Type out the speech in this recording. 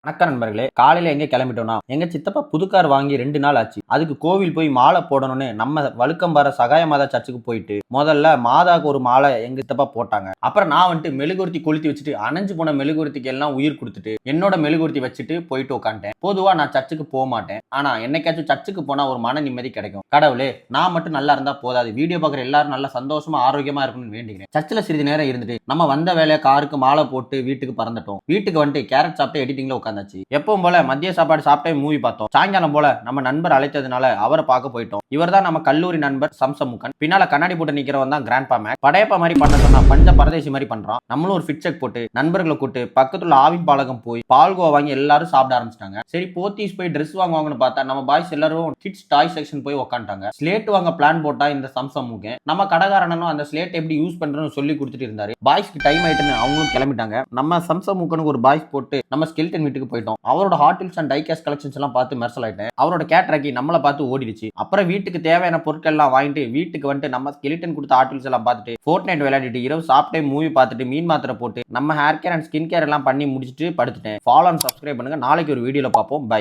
வணக்கம் நண்பர்களே. காலையில எங்க கிளம்பிட்டோம்னா, எங்க சித்தப்பா புது கார் வாங்கி 2 நாள் ஆச்சு. அதுக்கு கோவில் போய் மாலை போடணும்னு நம்ம வழுக்கம்பாறை சகாய மாதா சர்ச்சுக்கு போயிட்டு, முதல்ல மாதாக்கு ஒரு மாலை எங்க சித்தப்பா போட்டாங்க. அப்புறம் நான் வந்துட்டு மெழுகுவர்த்தி கொளுத்தி வச்சுட்டு, அணைஞ்சு போன மெழுகுவர்த்திக்கு எல்லாம் உயிர் குடுத்துட்டு, என்னோட மெழுகுவர்த்தி வச்சுட்டு போயிட்டு உட்காந்துட்டேன். பொதுவா நான் சர்ச்சுக்கு போமாட்டேன். ஆனா என்னைக்காச்சும் சர்ச்சுக்கு போனா ஒரு மன நிம்மதி கிடைக்கும். கடவுளே, நான் மட்டும் நல்லா இருந்தா போதாது. வீடியோ பார்க்குற எல்லாரும் நல்லா சந்தோஷமா, ஆரோக்கியமா இருக்கணும்னு வேண்டிக்கிறேன். சர்ச்சில் சிறிது நேரம் இருந்துட்டு, நம்ம வந்த வேலையை காருக்கு மாலை போட்டு வீட்டுக்கு பறந்துட்டோம். வீட்டுக்கு வந்துட்டு கேரட் சாப்பிட்டு எடிட்டிங்ல உட்காந்தாச்சு. எப்பவும் போல மதிய சாப்பாடு சாப்பிட்டே மூவி பார்த்தோம். சாயங்காலம் போல நம்ம நண்பர் அழைத்ததுனால அவரை பார்க்க போயிட்டோம். இவர் தான் நம்ம கல்லூரி நண்பர் சம்சமுகன். பின்னால கண்ணாடி போட்டு நிக்கிறவன் தான் கிராண்ட்பா மேக். படையப்பா மாதிரி பண்ண சொன்னா பஞ்ச பரதேசி மாதிரி பண்றான். நம்மளும் ஒரு ஃபிட் செக் போட்டு நண்பர்களை கூட்டு பக்கத்துல ஆவின் பாலகம் போய் பால்கோவா வாங்கி எல்லாரும் சாப்பிட ஆரம்பிச்சிட்டாங்க. சரி போத்தீஸ் போய் ட்ரெஸ் வாங்குவாங்கன்னு பார்த்தா நம்ம பாய்ஸ் எல்லாரும் கிட்ஸ் டாய் செக்ஷன் போய் உட்காந்துட்டாங்க. ஸ்லேட் வாங்க பிளான் போட்டா இந்த சம்சமுகன் நம்ம கடைக்காரனும் அந்த ஸ்லேட் எப்படி யூஸ் பண்றோம்னு சொல்லி கொடுத்துட்டு இருந்தாரு. பாய்ஸ்க்கு டைம் ஆயிட்டுன்னு அவங்களும் கிளம்பிட்டாங்க. நம்ம சம்சமுகனுக்கு ஒரு பாய்ஸ் போட்டு நம்ம ஸ்கெல்டன் வீட்டுக்கு போயிட்டோம். அவரோட hot hills and die-cast collections எல்லாம் பார்த்து மெர்சல் ஆயிட்டேன். அவரோட கேட்ராக்கி நம்மளை பார்த்து ஓடிடுச்சு. அப்புறம் வீட்டுக்கு தேவையான பொருட்கள் எல்லாம் வாங்கிட்டு வீட்டுக்கு வந்துட்டு நம்ம ஸ்கெலிட்டன் கொடுத்த ஹாட் ஹில்ஸ் எல்லாம் பார்த்துட்டு ஃபோர்ட்நைட் விளையாடிட்டு இரவு சாப்பிட்டே மூவி பார்த்துட்டு மீன் மாத்திரை போட்டு நம்ம hair care and skin care எல்லாம் பண்ணி முடிச்சுட்டு படுத்துட்டேன். ஃபாலோ அண்ட் சப்ஸ்கிரைப் பண்ணுங்க. நாளைக்கு ஒரு வீடியோல பார்ப்போம். பை.